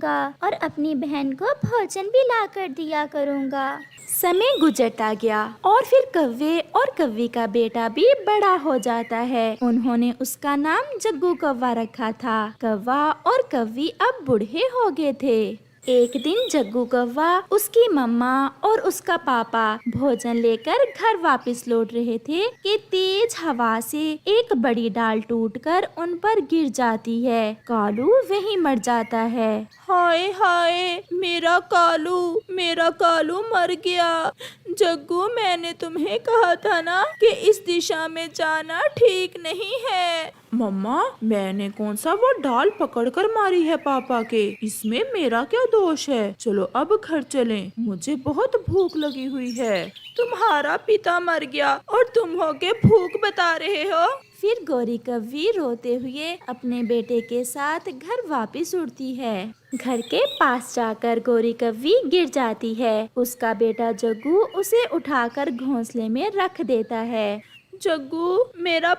करूँगा और अपनी बहन को भोजन भी ला कर दिया करूँगा। समय गुजरता गया और फिर कौवे और कौवी का बेटा भी बड़ा हो जाता है। उन्होंने उसका नाम जग्गू कौवा रखा था। कौवा और कौवी अब बूढ़े हो गए थे। एक दिन जग्गू कौवा, उसकी मम्मा और उसका पापा भोजन लेकर घर वापस लौट रहे थे कि तेज हवा से एक बड़ी डाल टूटकर उन पर गिर जाती है। कालू वहीं मर जाता है। हाय हाय, मेरा कालू मर गया। जग्गू, मैंने तुम्हें कहा था ना कि इस दिशा में जाना ठीक नहीं है। मम्मा, मैंने कौन सा वो डाल पकड़कर मारी है पापा के? इसमें मेरा क्या दोष है? चलो अब घर चलें, मुझे बहुत भूख लगी हुई है। तुम्हारा पिता मर गया और तुम हो के भूख बता रहे हो? फिर गौरी कौवी रोते हुए अपने बेटे के साथ घर वापस उड़ती है। घर के पास जाकर गौरी कौवी गिर जाती है। उसका बेटा जग्गू उसे उठाकर घोंसले में रख देता है। जग्गू, मेरा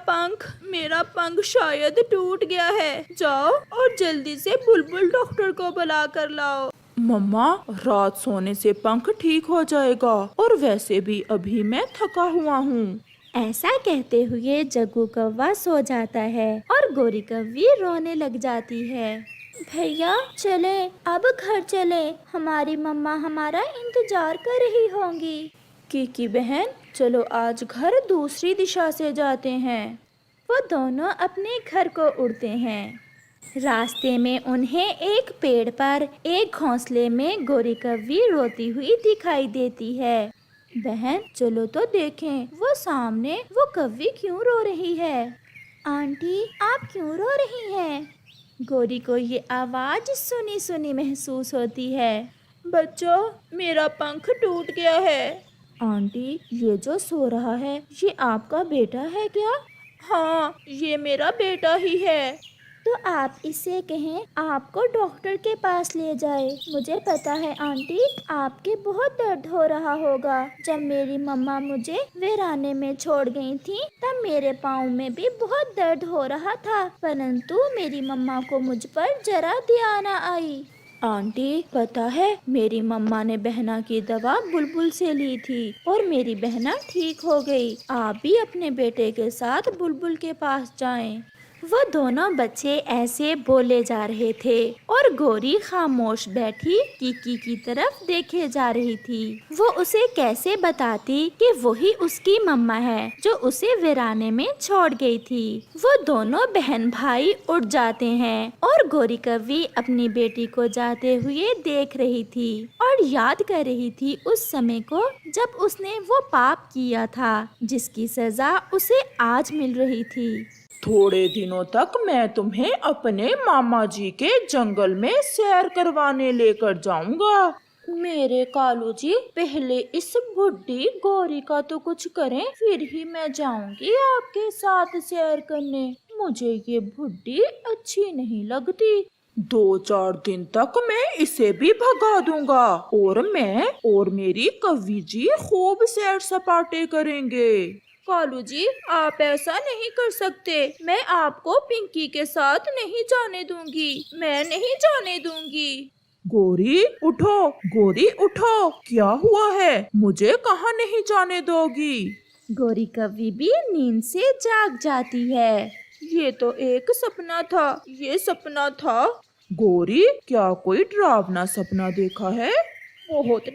पंख शायद टूट गया है। जाओ और जल्दी से बुलबुल डॉक्टर को बुला कर लाओ। मम्मा, रात सोने से पंख ठीक हो जाएगा और वैसे भी अभी मैं थका हुआ हूँ। ऐसा कहते हुए जग्गू कौवा सो जाता है और गौरी कौवी रोने लग जाती है। भैया चले, अब घर चले, हमारी मम्मा हमारा इंतजार कर रही होंगी। कीकी बहन, चलो आज घर दूसरी दिशा से जाते हैं। वो दोनों अपने घर को उड़ते हैं। रास्ते में उन्हें एक पेड़ पर एक घोंसले में गौरी कौवी रोती हुई दिखाई देती है। बहन, चलो तो देखें वो सामने वो कौवी क्यों रो रही है। आंटी, आप क्यों रो रही हैं? गौरी को ये आवाज सुनी सुनी महसूस होती है। बच्चों, मेरा पंख टूट गया है। आंटी, ये जो सो रहा है ये आपका बेटा है क्या? हाँ, ये मेरा बेटा ही है। तो आप इससे कहें आपको डॉक्टर के पास ले जाए। मुझे पता है आंटी, आपके बहुत दर्द हो रहा होगा। जब मेरी मम्मा मुझे वीराने में छोड़ गई थी तब मेरे पाँव में भी बहुत दर्द हो रहा था, परंतु मेरी मम्मा को मुझ पर जरा दया न आई। आंटी, पता है मेरी मम्मा ने बहना की दवा बुलबुल से ली थी और मेरी बहना ठीक हो गई। आप भी अपने बेटे के साथ बुलबुल के पास जाएं। वो दोनों बच्चे ऐसे बोले जा रहे थे और गौरी खामोश बैठी कीकी की तरफ देखे जा रही थी। वो उसे कैसे बताती कि वही उसकी मम्मा है जो उसे वीराने में छोड़ गई थी। वो दोनों बहन भाई उड़ जाते हैं और गौरी कौवी अपनी बेटी को जाते हुए देख रही थी और याद कर रही थी उस समय को जब उसने वो पाप किया था जिसकी सजा उसे आज मिल रही थी। थोड़े दिनों तक मैं तुम्हें अपने मामा जी के जंगल में सैर करवाने लेकर जाऊंगा। मेरे कालू जी, पहले इस बुढ़ी गौरी का तो कुछ करें, फिर ही मैं जाऊंगी आपके साथ सैर करने। मुझे ये बुढ़ी अच्छी नहीं लगती। 2-4 दिन तक मैं इसे भी भगा दूंगा और मैं और मेरी कवि जी खूब सैर सपाटे करेंगे। कालू जी, आप ऐसा नहीं कर सकते। मैं आपको पिंकी के साथ नहीं जाने दूंगी। मैं नहीं जाने दूंगी। गौरी उठो, क्या हुआ है? मुझे कहाँ नहीं जाने दोगी? गौरी कौवी भी नींद से जाग जाती है। ये तो एक सपना था। गौरी, क्या कोई डरावना सपना देखा है? बहुत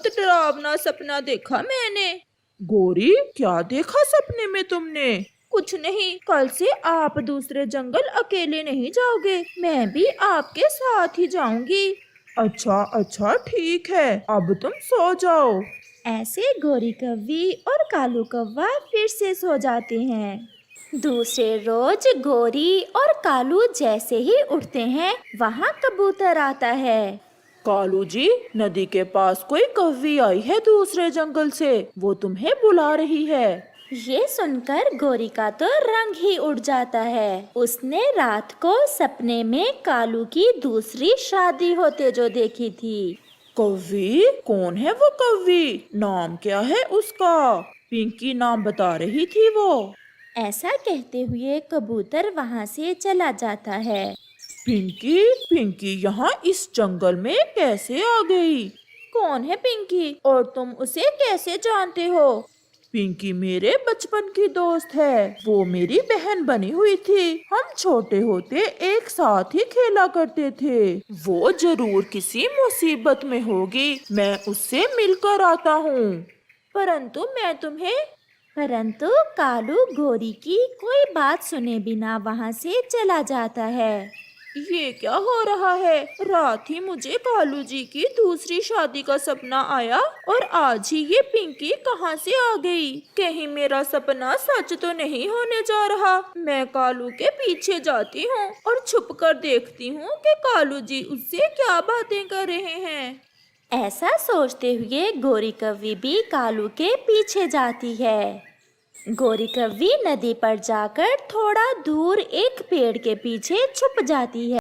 डरावना सपना देखा मैंने। गौरी, क्या देखा सपने में तुमने? कुछ नहीं, कल से आप दूसरे जंगल अकेले नहीं जाओगे, मैं भी आपके साथ ही जाऊंगी। अच्छा, ठीक है, अब तुम सो जाओ। ऐसे गौरी कौवी और कालू कौवा फिर से सो जाते हैं। दूसरे रोज गौरी और कालू जैसे ही उठते हैं वहाँ कबूतर आता है। कालू जी, नदी के पास कोई कौवी आई है दूसरे जंगल से, वो तुम्हें बुला रही है। ये सुनकर गौरी का तो रंग ही उड़ जाता है। उसने रात को सपने में कालू की दूसरी शादी होते जो देखी थी। कौवी? कौन है वो कौवी? नाम क्या है उसका? पिंकी नाम बता रही थी वो। ऐसा कहते हुए कबूतर वहाँ से चला जाता है। पिंकी, पिंकी यहाँ इस जंगल में कैसे आ गई? कौन है पिंकी और तुम उसे कैसे जानते हो? पिंकी मेरे बचपन की दोस्त है। वो मेरी बहन बनी हुई थी। हम छोटे होते एक साथ ही खेला करते थे। वो जरूर किसी मुसीबत में होगी। मैं उससे मिलकर आता हूँ। परंतु कालू गोरी की कोई बात सुने बिना वहाँ से चला जाता है। ये क्या हो रहा है? रात ही मुझे कालू जी की दूसरी शादी का सपना आया और आज ही ये पिंकी कहाँ से आ गई? कहीं मेरा सपना सच तो नहीं होने जा रहा। मैं कालू के पीछे जाती हूँ और छुप कर देखती हूँ कि कालू जी उससे क्या बातें कर रहे हैं। ऐसा सोचते हुए गोरी कव्वी भी कालू के पीछे जाती है। गोरी कव्वी नदी पर जाकर थोड़ा दूर एक पेड़ के पीछे छुप जाती है।